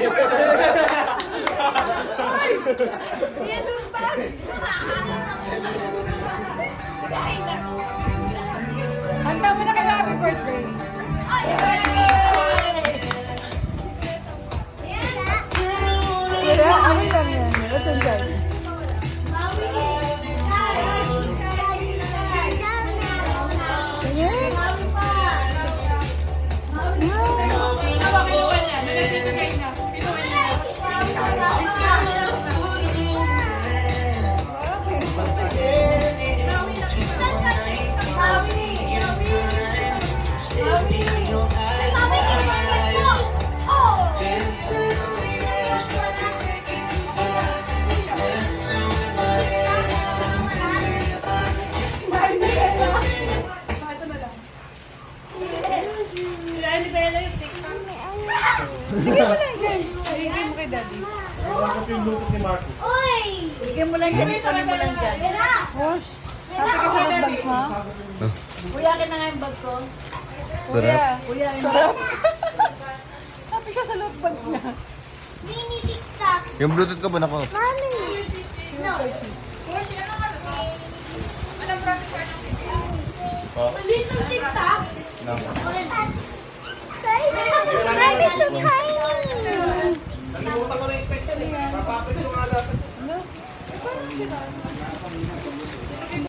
Yellow bag! Handa mo na kayo happy birthday. Wala, ano lang yan? Ito dyan. Ayan. Bigyan mo lang dyan. Bigyan mo kay daddy. Bigyan mo lang dyan. Isabi mo lang dyan. Hush. Happy ka sa loot bags mo? Kuya, akin na nga yung bag ko. Kuya. Kuya, Sarap. Happy siya sa loot bags niya. mini TikTok. Yung Bluetooth ko ba nako? Mami. No. Little TikTok. No. Mami, so tiny. Nalimutan ko na yung special eh. Papapit ko nga dapat.